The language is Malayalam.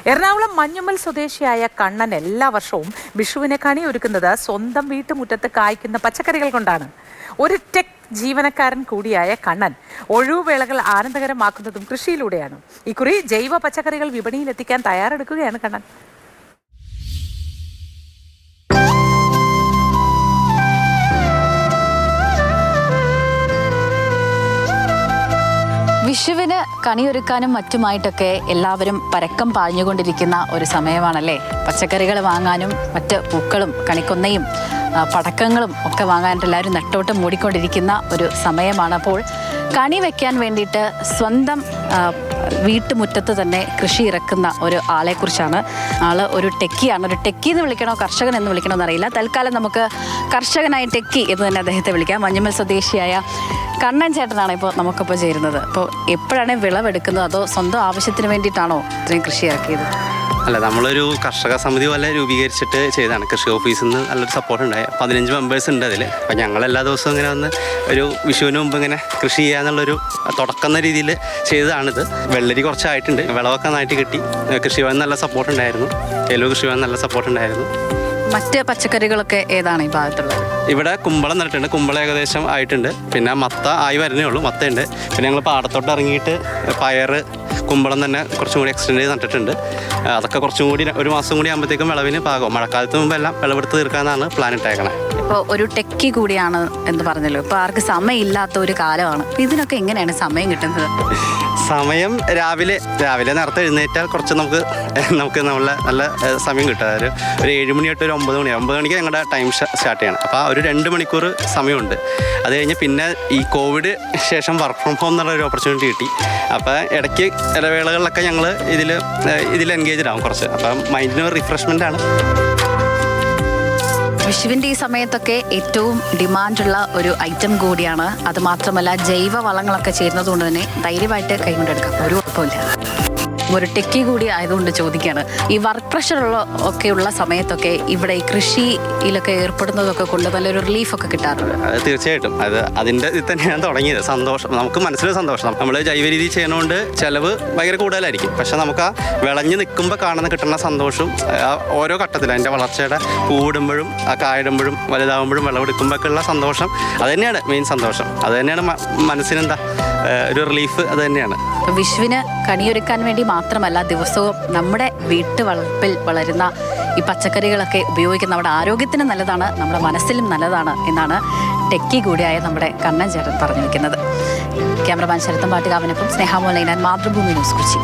എറണാകുളം മഞ്ഞുമ്മൽ സ്വദേശിയായ കണ്ണൻ എല്ലാ വർഷവും വിഷുവിനെ കണിയൊരുക്കുന്നത് സ്വന്തം വീട്ടുമുറ്റത്ത് കായ്ക്കുന്ന പച്ചക്കറികൾ കൊണ്ടാണ്. ഒരു ടെക് ജീവനക്കാരൻ കൂടിയായ കണ്ണൻ ഒഴിവുവേളകൾ ആനന്ദകരമാക്കുന്നതും കൃഷിയിലൂടെയാണ്. ഇക്കുറി ജൈവ പച്ചക്കറികൾ വിപണിയിലെത്തിക്കാൻ തയ്യാറെടുക്കുകയാണ് കണ്ണൻ. വിഷുവിന് കണിയൊരുക്കാനും മറ്റുമായിട്ടൊക്കെ എല്ലാവരും പരക്കം പാഞ്ഞുകൊണ്ടിരിക്കുന്ന ഒരു സമയമാണല്ലേ. പച്ചക്കറികൾ വാങ്ങാനും മറ്റ് പൂക്കളും കണിക്കൊന്നയും പടക്കങ്ങളും ഒക്കെ വാങ്ങാനായിട്ട് എല്ലാവരും നെട്ടോട്ടം മൂടിക്കൊണ്ടിരിക്കുന്ന ഒരു സമയമാണ്. അപ്പോൾ കണി വയ്ക്കാൻ വേണ്ടിയിട്ട് സ്വന്തം വീട്ടുമുറ്റത്ത് തന്നെ കൃഷി ഇറക്കുന്ന ഒരു ആളെക്കുറിച്ചാണ്. ആള് ഒരു ടെക്കിയാണ്. ഒരു ടെക്കി എന്ന് വിളിക്കണോ കർഷകൻ എന്ന് വിളിക്കണോ എന്നറിയില്ല. തൽക്കാലം നമുക്ക് കർഷകനായ ടെക്കി എന്ന് തന്നെ അദ്ദേഹത്തെ വിളിക്കാം. മഞ്ഞുമ്മൽ സ്വദേശിയായ കണ്ണൻ ചേട്ടനാണ് ഇപ്പോൾ നമുക്കിപ്പോൾ ചേരുന്നത്. അപ്പോൾ എപ്പോഴാണ് വിളവെടുക്കുന്നത്, അതോ സ്വന്തം ആവശ്യത്തിന് വേണ്ടിയിട്ടാണോ ഇത്രയും കൃഷി ഇറക്കിയത്? അല്ല, നമ്മളൊരു കർഷക സമിതി പോലെ രൂപീകരിച്ചിട്ട് ചെയ്താണ്. കൃഷി ഓഫീസിൽ നിന്ന് നല്ലൊരു സപ്പോർട്ട് ഉണ്ടായി. 15 മെമ്പേഴ്സ് ഉണ്ട് അതിൽ. അപ്പോൾ ഞങ്ങൾ എല്ലാ ദിവസവും ഇങ്ങനെ വന്ന് ഒരു വിഷുവിന് മുമ്പ് ഇങ്ങനെ കൃഷി ചെയ്യാന്നുള്ളൊരു തുടക്കം എന്ന രീതിയിൽ ചെയ്തതാണിത്. വെള്ളരി കുറച്ചായിട്ടുണ്ട്, വിളവൊക്കെ നന്നായിട്ട് കിട്ടി. കൃഷിഭവൻ നല്ല സപ്പോർട്ട് ഉണ്ടായിരുന്നു. ഏലോ കൃഷിഭവൻ നല്ല സപ്പോർട്ട് ഉണ്ടായിരുന്നു. മറ്റ് പച്ചക്കറികളൊക്കെ ഏതാണ് ഈ ഭാഗത്തുള്ളത്? ഇവിടെ കുമ്പളം നട്ടിട്ടുണ്ട്. കുമ്പളം ഏകദേശം ആയിട്ടുണ്ട്. പിന്നെ മത്ത ആയി വരുന്നേ ഉള്ളൂ. മത്തയുണ്ട്. പിന്നെ ഞങ്ങൾ പാടത്തോട്ട് ഇറങ്ങിയിട്ട് പയർ, കുമ്പളം തന്നെ കുറച്ചും കൂടി എക്സ്റ്റെൻഡ് ചെയ്ത് നട്ടിട്ടുണ്ട്. അതൊക്കെ കുറച്ചും കൂടി ഒരു മാസം കൂടി ആകുമ്പോഴത്തേക്കും വിളവിന് പാകം. മഴക്കാലത്ത് മുമ്പ് എല്ലാം വിളവെടുത്ത് തീർക്കാനാണ് പ്ലാൻ ഇട്ടേക്കണേ. ഇപ്പോൾ ഒരു ടെക്കി കൂടിയാണ് എന്ന് പറഞ്ഞല്ലോ. ഇപ്പോൾ ആർക്ക് സമയമില്ലാത്ത ഒരു കാലമാണ്. ഇതിനൊക്കെ എങ്ങനെയാണ് സമയം കിട്ടുന്നത്? സമയം രാവിലെ നേരത്തെ എഴുന്നേറ്റാൽ കുറച്ച് നമുക്ക് നമ്മളെ നല്ല സമയം കിട്ടും. ഒരു 7 മണി തൊട്ട് ഒരു 9 മണി. 9 മണിക്ക് ഞങ്ങളുടെ ടൈം സ്റ്റാർട്ട് ചെയ്യണം. അപ്പോൾ ഒരു 2 മണിക്കൂർ സമയമുണ്ട്. അത് കഴിഞ്ഞ് പിന്നെ ഈ കോവിഡ് ശേഷം വർക്ക് ഫ്രം ഹോം എന്നുള്ള ഒരു ഓപ്പർച്യൂണിറ്റി കിട്ടി. അപ്പോൾ ഇടയ്ക്ക് ഇടവേളകളിലൊക്കെ ഞങ്ങൾ ഇതിൽ എൻഗേജ്ഡ് ആവും കുറച്ച്. അപ്പം മൈൻഡിന് ഒരു റിഫ്രഷ്മെൻ്റ് ആണ്. വിഷുവിൻ്റെ ഈ സമയത്തൊക്കെ ഏറ്റവും ഡിമാൻഡുള്ള ഒരു ഐറ്റം കൂടിയാണ്. അതുമാത്രമല്ല ജൈവ വളങ്ങളൊക്കെ ചേരുന്നതുകൊണ്ട് തന്നെ ധൈര്യമായിട്ട് കൈകൊണ്ടെടുക്കാം, ഒരു കുഴപ്പമില്ല. ഒരു ടെക്കി കൂടി ആയതുകൊണ്ട് ചോദിക്കുകയാണ്, ഈ വർക്ക് പ്രഷറുള്ള ഒക്കെയുള്ള സമയത്തൊക്കെ ഇവിടെ ഈ കൃഷിയിലൊക്കെ ഏർപ്പെടുന്നതൊക്കെ കൊണ്ട് നല്ലൊരു റിലീഫൊക്കെ കിട്ടാറുണ്ട്? തീർച്ചയായിട്ടും. അതിൻ്റെ ഇത് തന്നെയാണ് തുടങ്ങിയത്. സന്തോഷം, നമുക്ക് മനസ്സിലൊരു സന്തോഷം. നമ്മൾ ജൈവ രീതി ചെയ്യുന്നതുകൊണ്ട് ചിലവ് ഭയങ്കര കൂടുതലായിരിക്കും. പക്ഷെ നമുക്ക് ആ വിളഞ്ഞ് നിൽക്കുമ്പോൾ കിട്ടുന്ന സന്തോഷവും ഓരോ ഘട്ടത്തിലും അതിൻ്റെ വളർച്ചയുടെ പൂവിടുമ്പോഴും ആ കായിടുമ്പോഴും വലുതാകുമ്പോഴും വിളവെടുക്കുമ്പോഴൊക്കെയുള്ള സന്തോഷം അത് തന്നെയാണ് മെയിൻ സന്തോഷം. അത് തന്നെയാണ് മനസ്സിനെന്താ ഒരു റിലീഫ്. അത് തന്നെയാണ്. വിഷുവിന് കണിയൊരുക്കാൻ വേണ്ടി മാത്രമല്ല, ദിവസവും നമ്മുടെ വീട്ടുവളപ്പിൽ വളരുന്ന ഈ പച്ചക്കറികളൊക്കെ ഉപയോഗിക്കുന്ന നമ്മുടെ ആരോഗ്യത്തിന് നല്ലതാണ്, നമ്മുടെ മനസ്സിലും നല്ലതാണ് എന്നാണ് ടെക്കി കൂടിയായ നമ്മുടെ കണ്ണൻ ചേട്ടൻ പറഞ്ഞു വയ്ക്കുന്നത്. ക്യാമറമാൻ ശരത്തൻ പാട്ടുകാവിനൊപ്പം സ്നേഹാമോലൈനാൻ, മാതൃഭൂമി ന്യൂസ്, കൊച്ചി.